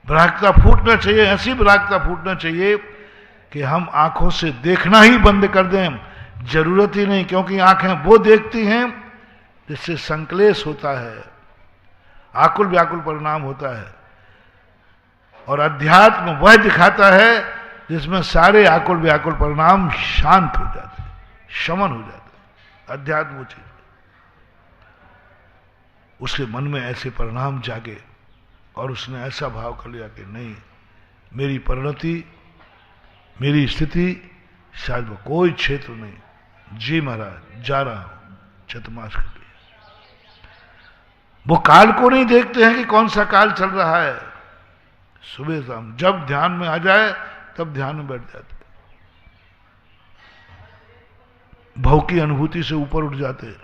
विरागता फूटना चाहिए, ऐसी विरागता फूटना चाहिए कि हम आंखों से देखना ही बंद कर दें, जरूरत ही नहीं। क्योंकि आंखें वो देखती हैं जिससे संक्लेश होता है, आकुल व्याकुल परिणाम होता है, और अध्यात्म वह दिखाता है जिसमें सारे आकुल व्याकुल परिणाम शांत हो जाते, शमन हो जाते। अध्यात्म वो चीज, उसके मन में ऐसे परिणाम जागे और उसने ऐसा भाव कर लिया कि नहीं, मेरी परिणति, मेरी स्थिति शायद वो कोई क्षेत्र नहीं, जी महाराज जा रहा हूं चतुर्मास के लिए। वो काल को नहीं देखते हैं कि कौन सा काल चल रहा है। सुबह शाम जब ध्यान में आ जाए तब ध्यान में बैठ जाते, भव की अनुभूति से ऊपर उठ जाते।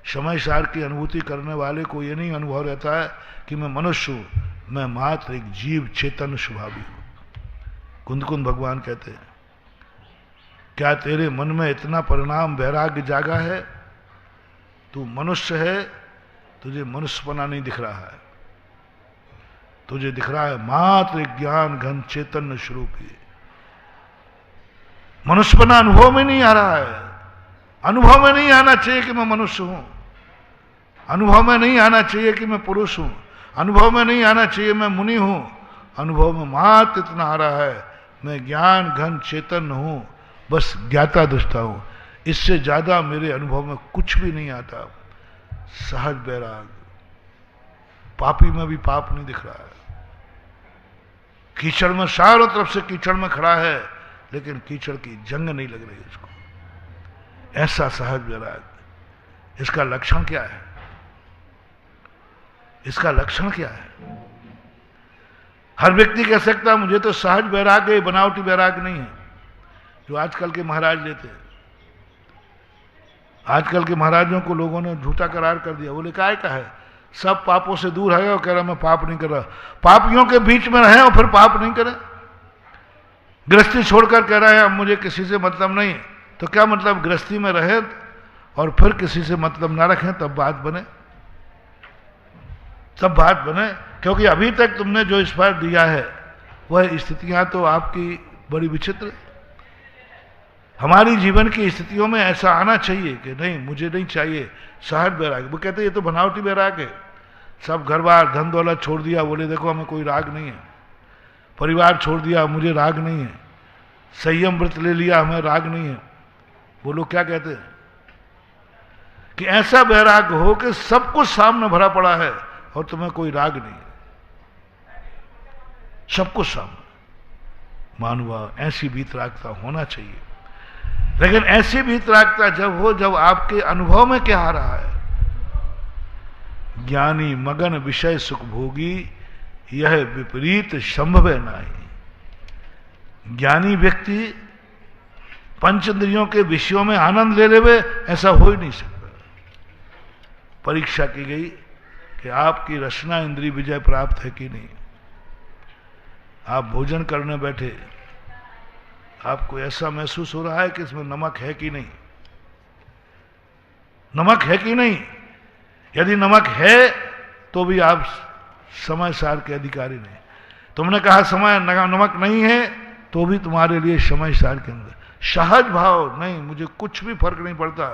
समय सार की अनुभूति करने वाले को ये नहीं अनुभव रहता है कि मैं मनुष्य हूं, मैं मात्र एक जीव चेतन स्वभावी हूं। कुंद भगवान कहते हैं, क्या तेरे मन में इतना परिणाम वैराग्य जागा है? तू मनुष्य है, तुझे मनुष्यपना नहीं दिख रहा है, तुझे दिख रहा है मात्र एक ज्ञान घन चैतन्य स्वरूप ही। मनुष्यपना अनुभव में नहीं आ रहा है। अनुभव में नहीं आना चाहिए कि मैं मनुष्य हूं, अनुभव में नहीं आना चाहिए कि मैं पुरुष हूं, अनुभव में नहीं आना चाहिए मैं मुनि हूं। अनुभव में मात्र इतना आ रहा है, मैं ज्ञान घन चैतन्य हूं, बस ज्ञाता दृष्टा हूं। इससे ज्यादा मेरे अनुभव में कुछ भी नहीं आता। सहज बैराग, पापी में भी पाप नहीं दिख रहा है। कीचड़ में चारों तरफ से कीचड़ में खड़ा है, लेकिन कीचड़ की जंग नहीं लग रही उसको। ऐसा सहज बैराग, इसका लक्षण क्या है? इसका लक्षण क्या है? हर व्यक्ति कह सकता है मुझे तो सहज बैराग है, बनावटी बैराग नहीं है जो आजकल के महाराज लेते हैं। आजकल के महाराजों को लोगों ने झूठा करार कर दिया। बोले काय का है, सब पापों से दूर है और कह रहा मैं पाप नहीं कर रहा। पापियों के बीच में रहे और फिर पाप नहीं करे। गृहस्थी छोड़कर कह रहा है अब मुझे किसी से मतलब नहीं, तो क्या मतलब गृहस्थी में रहे और फिर किसी से मतलब ना रखें तब बात बने, तब बात बने। क्योंकि अभी तक तुमने जो स्पर्श दिया है वह स्थितियां तो आपकी बड़ी विचित्र। हमारी जीवन की स्थितियों में ऐसा आना चाहिए कि नहीं मुझे नहीं चाहिए सहज बैराग। वो कहते ये तो बनावटी बैराग है, सब घर बार धन दौलत छोड़ दिया, बोले देखो हमें कोई राग नहीं है, परिवार छोड़ दिया मुझे राग नहीं है, संयम व्रत ले लिया हमें राग नहीं है। वो लोग क्या कहते हैं कि ऐसा बैराग हो कि सब कुछ सामने भरा पड़ा है और तुम्हें कोई राग नहीं है, सब कुछ सामने। मानवा ऐसी वीतरागता होना चाहिए, लेकिन ऐसी वीतरागता जब हो जब आपके अनुभव में क्या आ रहा है। ज्ञानी मगन विषय सुख भोगी, यह विपरीत संभव है नहीं। ज्ञानी व्यक्ति पंचेंद्रियों के विषयों में आनंद ले लेवे, ऐसा हो ही नहीं सकता। परीक्षा की गई कि आपकी रसना इंद्रिय विजय प्राप्त है कि नहीं। आप भोजन करने बैठे, आपको ऐसा महसूस हो रहा है कि इसमें नमक है कि नहीं, नमक है कि नहीं। यदि नमक है तो भी आप समय सार के अधिकारी नहीं। तुमने कहा समय नमक नहीं है तो भी तुम्हारे लिए समय सार के अंदर सहज भाव नहीं, मुझे कुछ भी फर्क नहीं पड़ता,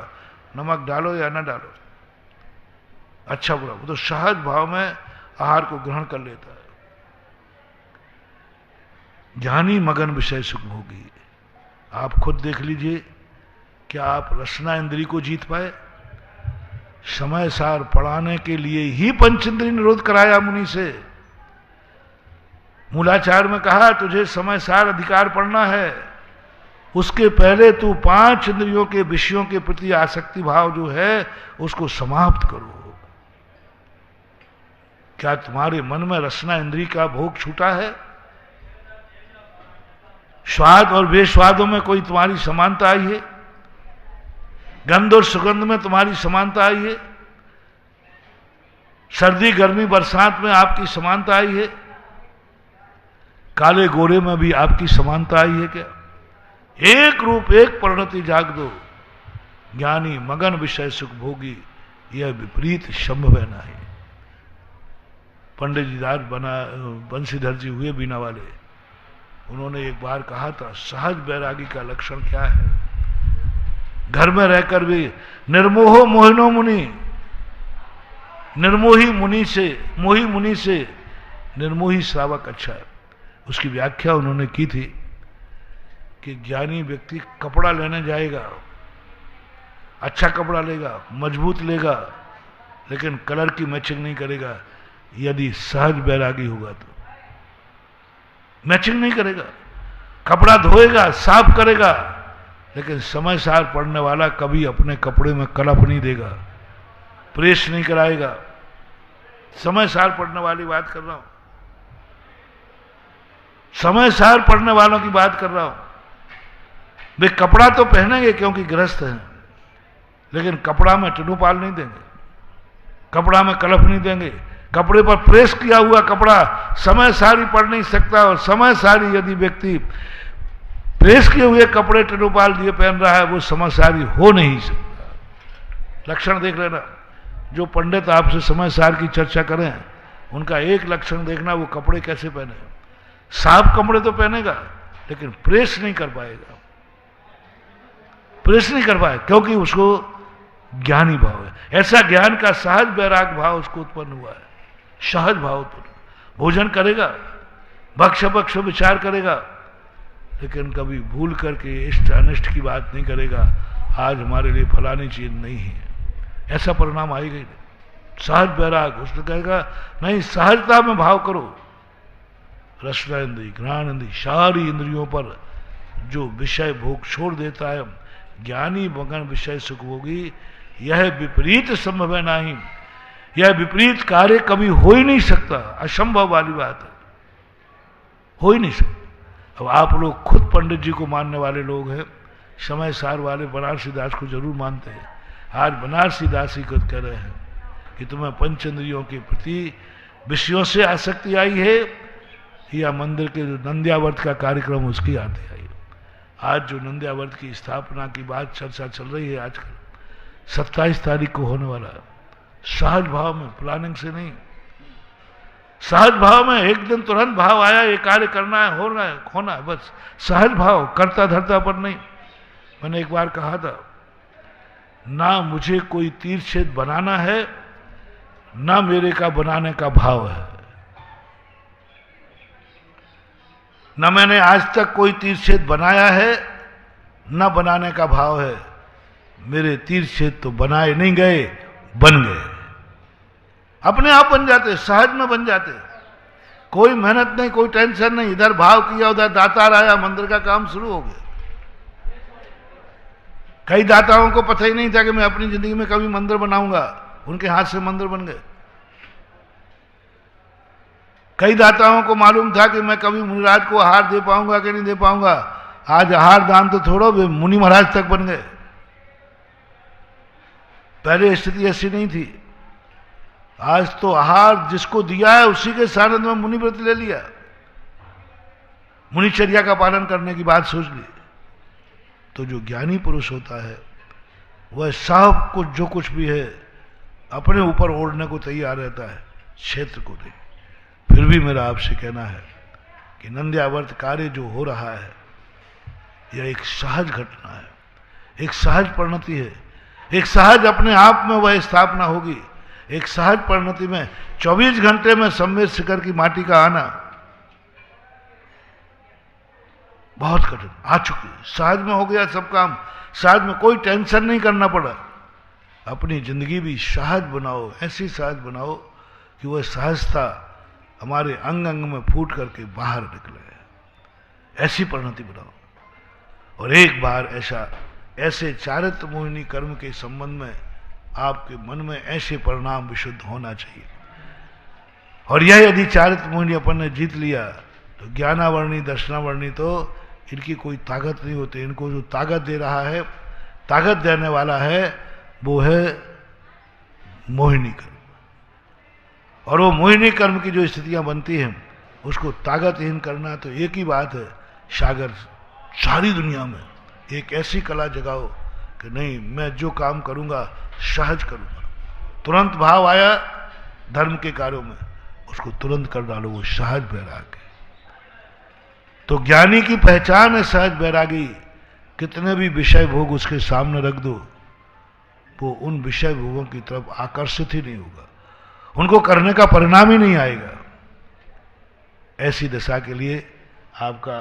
नमक डालो या ना डालो, अच्छा बुरा, वो तो सहज भाव में आहार को ग्रहण कर लेता है। ज्ञानी मगन विषय सुख भोगी। आप खुद देख लीजिए, क्या आप रसना इंद्री को जीत पाए? समय सार पढ़ाने के लिए ही पंचेंद्रिय निरोध कराया मुनि से। मूलाचार में कहा तुझे समय सार अधिकार पढ़ना है, उसके पहले तू 5 इंद्रियों के विषयों के प्रति आसक्ति भाव जो है उसको समाप्त करो। क्या तुम्हारे मन में रसना इंद्री का भोग छूटा है? स्वाद और बेस्वादों में कोई तुम्हारी समानता आई है? गंध और सुगंध में तुम्हारी समानता आई है? सर्दी गर्मी बरसात में आपकी समानता आई है? काले गोरे में भी आपकी समानता आई है क्या? एक रूप एक परिणति जाग दो। ज्ञानी मगन विषय सुख भोगी, यह विपरीत संभव है नहीं। पंडित जी दास बंशीधर जी हुए बीना वाले, उन्होंने एक बार कहा था सहज बैरागी का लक्षण क्या है? घर में रहकर भी निर्मोह मोहिनो मुनि, निर्मोही मुनि से, मोही मुनि से निर्मोही श्रावक अच्छा है। उसकी व्याख्या उन्होंने की थी कि ज्ञानी व्यक्ति कपड़ा लेने जाएगा, अच्छा कपड़ा लेगा, मजबूत लेगा, लेकिन कलर की मैचिंग नहीं करेगा। यदि सहज बैरागी होगा तो मैचिंग नहीं करेगा। कपड़ा धोएगा, साफ करेगा, लेकिन समय सार पड़ने वाला कभी अपने कपड़े में कलप नहीं देगा, प्रेस नहीं कराएगा। समय सार पड़ने वाली बात कर रहा हूं, समय सार पड़ने वालों की बात कर रहा हूं। वे कपड़ा तो पहनेंगे क्योंकि गृहस्थ हैं, लेकिन कपड़ा में टनुपाल नहीं देंगे, कपड़ा में कलप नहीं देंगे। कपड़े पर प्रेस किया हुआ कपड़ा समय सारी पड़ नहीं सकता, और समय सारी यदि व्यक्ति प्रेस किए हुए कपड़े टनुपाल दिए पहन रहा है वो समय सारी हो नहीं सकता। लक्षण देख लेना। जो पंडित आपसे समय सार की चर्चा करें उनका एक लक्षण देखना, वो कपड़े कैसे पहने। साफ कपड़े तो पहनेगा लेकिन प्रेस नहीं कर पाएगा, प्रेस नहीं कर पाए, क्योंकि उसको ज्ञानी भाव है। ऐसा ज्ञान का सहज बैराग भाव उसको उत्पन्न हुआ है, सहज भाव उत्पन्न। भोजन करेगा, भक्ष भक्ष विचार करेगा, लेकिन कभी भूल करके इष्ट अनिष्ट की बात नहीं करेगा। आज हमारे लिए फलानी चीज नहीं है, ऐसा परिणाम आएगा ही नहीं। सहज बैराग, उसने कहेगा नहीं, सहजता में भाव करो। रसना इंद्री, घ्राण इंद्री, सारी इंद्रियों पर जो विषय भोग छोड़ देता है, ज्ञानी मगन विषय सुख भोगी, यह विपरीत संभव है नहीं। यह विपरीत कार्य कभी हो ही नहीं सकता, असंभव वाली बात है, हो ही नहीं सकता। अब आप लोग खुद पंडित जी को मानने वाले लोग हैं, समय सार वाले बनारसी दास को जरूर मानते हैं। आज बनारसी दास ही खुद कह रहे हैं कि तुम्हें पंचेंद्रियों के प्रति विषयों से आसक्ति आई है, या मंदिर के जो नंद्यावर्त का कार्यक्रम उसकी आती आई। आज जो नंद्यावर्त की स्थापना की बात चर्चा चल रही है आजकल, 27 तारीख को होने वाला है। सहज भाव में, प्लानिंग से नहीं, सहज भाव में एक दिन तुरंत भाव आया, ये कार्य करना है, होना है, बस सहज भाव, करता धरता पर नहीं। मैंने एक बार कहा था, ना मुझे कोई तीर्थक्षेत्र बनाना है, ना मेरे का बनाने का भाव है। न मैंने आज तक कोई तीर्थक्षेत्र बनाया है, न बनाने का भाव है। मेरे तीर्थक्षेत्र तो बनाए नहीं गए, बन गए, अपने आप बन जाते, सहज में बन जाते। कोई मेहनत नहीं, कोई टेंशन नहीं, इधर भाव किया, उधर दातार आया, मंदिर का काम शुरू हो गया। कई दाताओं को पता ही नहीं था कि मैं अपनी जिंदगी में कभी मंदिर बनाऊंगा, उनके हाथ से मंदिर बन गए। कई दाताओं को मालूम था कि मैं कभी मुनिराज को आहार दे पाऊंगा कि नहीं दे पाऊंगा। आज आहार दान तो छोड़ो, वे मुनि महाराज तक बन गए। पहले स्थिति ऐसी नहीं थी। आज तो आहार जिसको दिया है उसी के सानिध्य में मुनि व्रत ले लिया, मुनिचर्या का पालन करने की बात सोच ली। तो जो ज्ञानी पुरुष होता है वह सब कुछ जो कुछ भी है अपने ऊपर ओढ़ने को तैयार रहता है, क्षेत्र को नहीं। फिर भी मेरा आपसे कहना है कि नंद्यावर्त कार्य जो हो रहा है यह एक सहज घटना है, एक सहज परिणति है, एक सहज अपने आप में वह स्थापना होगी। एक सहज परिणति में 24 घंटे में सम्मेद शिखर की माटी का आना बहुत कठिन आ चुकी। सहज में हो गया सब काम, सहज में कोई टेंशन नहीं करना पड़ा। अपनी जिंदगी भी सहज बनाओ, ऐसी सहज बनाओ कि वह सहजता हमारे अंग अंग में फूट करके बाहर निकले, ऐसी परिणति बनाओ। और एक बार ऐसे चारित्र मोहिनी कर्म के संबंध में आपके मन में ऐसे परिणाम विशुद्ध होना चाहिए। और यह यदि चारित्र मोहिनी अपन ने जीत लिया तो ज्ञानावर्णी दर्शनावर्णी तो इनकी कोई ताकत नहीं होती। इनको जो ताकत दे रहा है, ताकत देने वाला है, वो है मोहिनी कर्म। और वो मोहिनी कर्म की जो स्थितियां बनती हैं उसको ताकतहीन करना तो एक ही बात है। सागर सारी दुनिया में एक ऐसी कला जगाओ कि नहीं, मैं जो काम करूंगा सहज करूंगा। तुरंत भाव आया धर्म के कार्यों में, उसको तुरंत कर डालो, वो सहज वैराग्य। तो ज्ञानी की पहचान है सहज वैरागी। कितने भी विषय भोग उसके सामने रख दो, वो उन विषय भोगों की तरफ आकर्षित ही नहीं होगा, उनको करने का परिणाम ही नहीं आएगा। ऐसी दशा के लिए आपका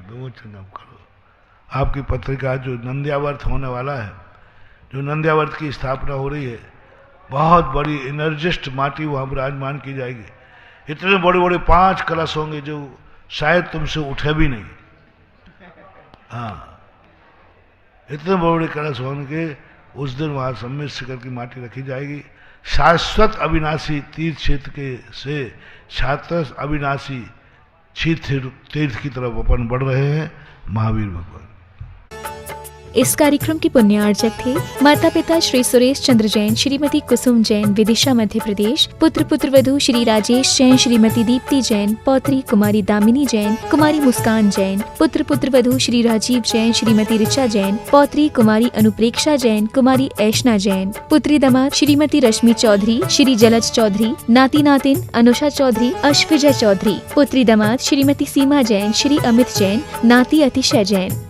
विमोचन करो। आपकी पत्रिका जो नंद्यावर्त होने वाला है, जो नंद्यावर्त की स्थापना हो रही है, बहुत बड़ी एनर्जिस्ट माटी वहाँ विराजमान की जाएगी। इतने बड़े बड़े 5 कलश होंगे जो शायद तुमसे उठे भी नहीं। हाँ, इतने बड़े बड़े कलश होंगे। उस दिन वहाँ सम्मेद शिखर की माटी रखी जाएगी। शाश्वत अविनाशी तीर्थ क्षेत्र के से शाश्वत अविनाशी तीर्थ की तरफ अपन बढ़ रहे हैं। महावीर भगवान इस कार्यक्रम की पुण्यार्चक थे माता पिता श्री सुरेश चंद्र जैन, श्रीमती कुसुम जैन, विदिशा मध्य प्रदेश। पुत्र पुत्रवधू श्री राजेश जैन, श्रीमती दीप्ति जैन, पौत्री कुमारी दामिनी जैन, कुमारी मुस्कान जैन। पुत्र पुत्रवधू श्री राजीव जैन, श्रीमती ऋचा जैन, पौत्री कुमारी अनुप्रेक्षा जैन, कुमारी ऐशना जैन। पुत्री दामाद श्रीमती रश्मि चौधरी, श्री जलज चौधरी, नाती नातिन अनुषा चौधरी, अश्विजय चौधरी। पुत्री दामाद श्रीमती सीमा जैन, श्री अमित जैन, नाती अतिशय जैन।